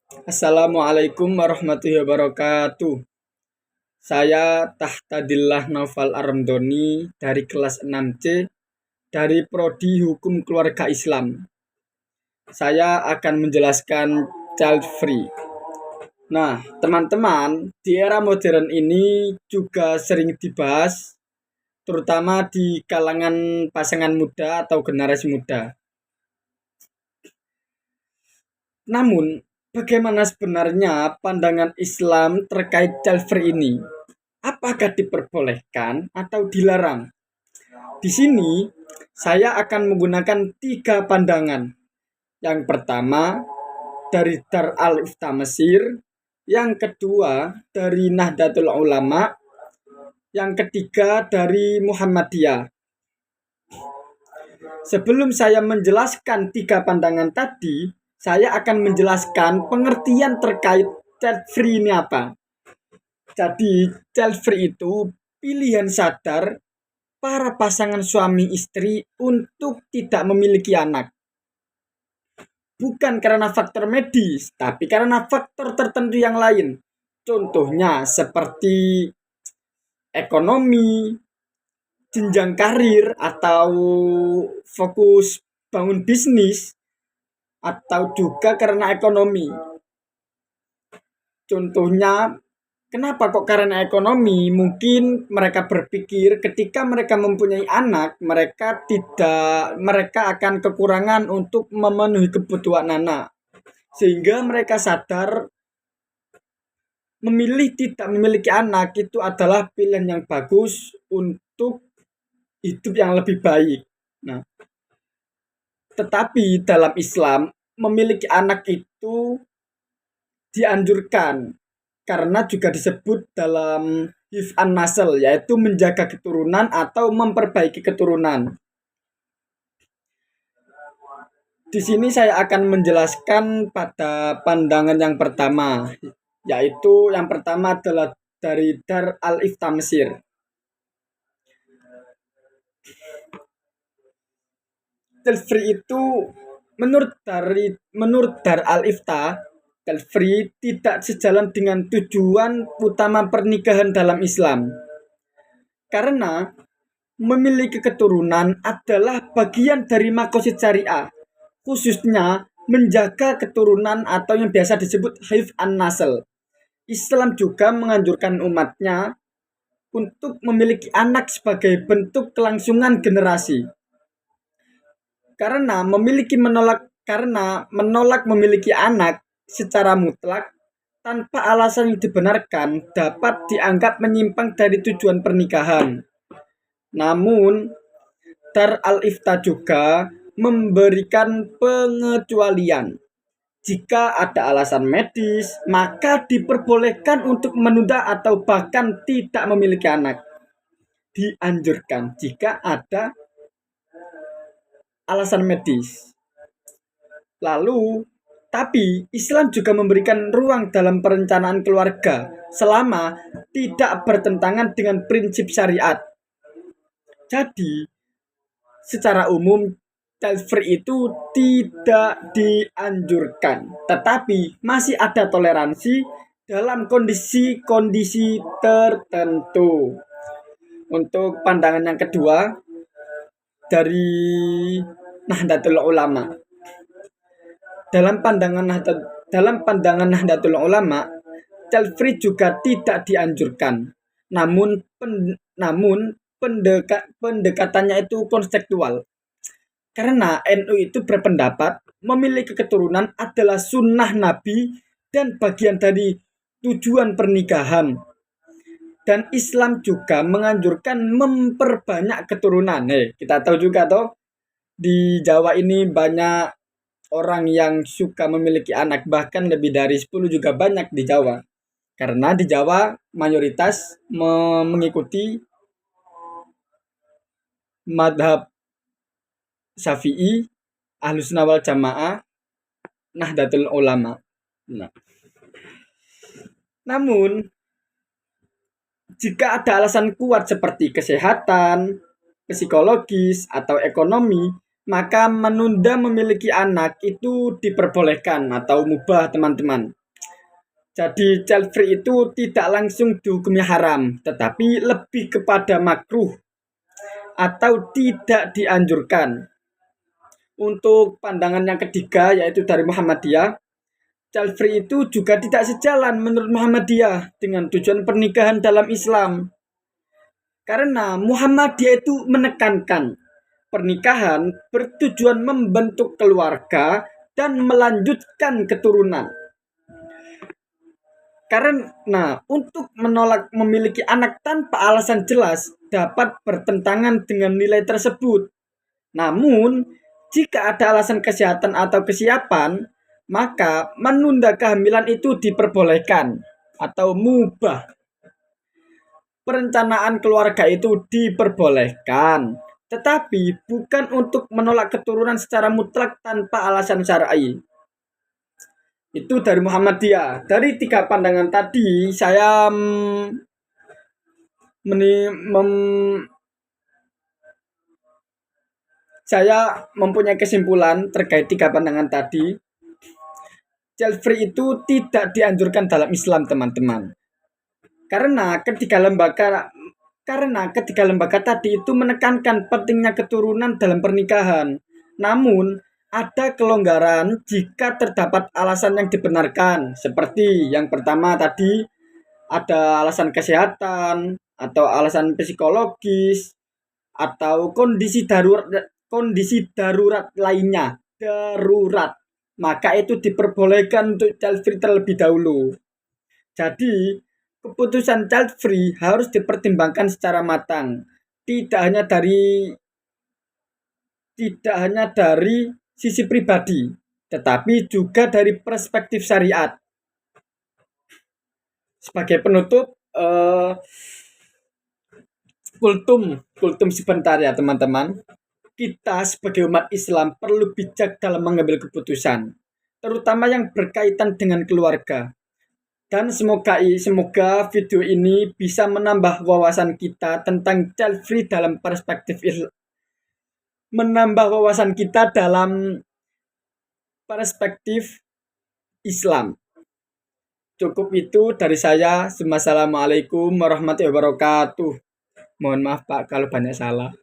Assalamualaikum warahmatullahi wabarakatuh. Saya Tahtadillah Naufal Armdoni dari kelas 6C dari Prodi Hukum Keluarga Islam. Saya akan menjelaskan child free. Nah, teman-teman, di era modern ini juga sering dibahas terutama di kalangan pasangan muda atau generasi muda. Namun, bagaimana sebenarnya pandangan Islam terkait child free ini? Apakah diperbolehkan atau dilarang? Di sini saya akan menggunakan 3 pandangan. Yang pertama dari Dar al-Ifta Mesir, yang kedua dari Nahdlatul Ulama, yang ketiga dari Muhammadiyah. Sebelum saya menjelaskan 3 pandangan tadi, saya akan menjelaskan pengertian terkait child free ini apa. Jadi, child free itu pilihan sadar para pasangan suami istri untuk tidak memiliki anak. Bukan karena faktor medis, tapi karena faktor tertentu yang lain. Contohnya seperti ekonomi, jenjang karir, atau fokus bangun bisnis, atau juga karena ekonomi. Contohnya, kenapa kok karena ekonomi? Mungkin mereka berpikir ketika mereka mempunyai anak, mereka akan kekurangan untuk memenuhi kebutuhan anak. Sehingga mereka sadar memilih tidak memiliki anak itu adalah pilihan yang bagus untuk hidup yang lebih baik. Nah, tetapi dalam Islam memiliki anak itu dianjurkan karena juga disebut dalam hif'an nasl, yaitu menjaga keturunan atau memperbaiki keturunan. Di sini saya akan menjelaskan pada pandangan yang pertama, yaitu yang pertama adalah dari Dar al-Ifta Mesir. Child free itu menurut Dar al-Ifta, child free tidak sejalan dengan tujuan utama pernikahan dalam Islam. Karena memiliki keturunan adalah bagian dari maqasid syariah, khususnya menjaga keturunan atau yang biasa disebut hif'an nasl. Islam juga menganjurkan umatnya untuk memiliki anak sebagai bentuk kelangsungan generasi. Karena menolak memiliki anak secara mutlak tanpa alasan yang dibenarkan dapat dianggap menyimpang dari tujuan pernikahan. Namun, Dar al-Ifta juga memberikan pengecualian. Jika ada alasan medis, maka diperbolehkan untuk menunda atau bahkan tidak memiliki anak. Dianjurkan jika ada alasan medis. Lalu, tapi Islam juga memberikan ruang dalam perencanaan keluarga selama tidak bertentangan dengan prinsip syariat. Jadi, secara umum child free itu tidak dianjurkan, tetapi masih ada toleransi dalam kondisi-kondisi tertentu. Untuk pandangan yang kedua dari Nahdlatul Ulama. Dalam pandangan Nahdlatul Ulama, child free juga tidak dianjurkan. Namun pendekatannya itu konseptual. Karena NU itu berpendapat memiliki keturunan adalah sunnah Nabi dan bagian dari tujuan pernikahan. Dan Islam juga menganjurkan memperbanyak keturunan. Kita tahu juga toh di Jawa ini banyak orang yang suka memiliki anak, bahkan lebih dari 10 juga banyak di Jawa. Karena di Jawa mayoritas mengikuti madhab Syafi'i, Ahlus Sunnah wal Jamaah, Nahdlatul Ulama. Nah, namun jika ada alasan kuat seperti kesehatan, psikologis, atau ekonomi, maka menunda memiliki anak itu diperbolehkan atau mubah, teman-teman. Jadi child free itu tidak langsung dihukumi haram, tetapi lebih kepada makruh atau tidak dianjurkan. Untuk pandangan yang ketiga yaitu dari Muhammadiyah, child free itu juga tidak sejalan menurut Muhammadiyah dengan tujuan pernikahan dalam Islam. Karena Muhammadiyah itu menekankan pernikahan bertujuan membentuk keluarga dan melanjutkan keturunan. Karena untuk menolak memiliki anak tanpa alasan jelas dapat bertentangan dengan nilai tersebut. Namun, jika ada alasan kesehatan atau kesiapan, maka menunda kehamilan itu diperbolehkan atau mubah. Perencanaan keluarga itu diperbolehkan, tetapi bukan untuk menolak keturunan secara mutlak tanpa alasan syar'i. Itu dari Muhammadiyah. Dari tiga pandangan tadi, saya mempunyai kesimpulan terkait tiga pandangan tadi. Child free itu tidak dianjurkan dalam Islam, teman-teman. Karena ketiga lembaga tadi itu menekankan pentingnya keturunan dalam pernikahan. Namun, ada kelonggaran jika terdapat alasan yang dibenarkan. Seperti yang pertama tadi, ada alasan kesehatan, atau alasan psikologis, atau kondisi darurat lainnya. Darurat. Maka itu diperbolehkan untuk child free terlebih dahulu. Jadi, keputusan child free harus dipertimbangkan secara matang. Tidak hanya dari sisi pribadi, tetapi juga dari perspektif syariat. Sebagai penutup, kultum sebentar ya teman-teman. Kita sebagai umat Islam perlu bijak dalam mengambil keputusan, terutama yang berkaitan dengan keluarga. Dan semoga video ini bisa menambah wawasan kita tentang child free dalam perspektif Islam. Menambah wawasan kita dalam perspektif Islam. Cukup itu dari saya. Wassalamualaikum warahmatullahi wabarakatuh. Mohon maaf Pak kalau banyak salah.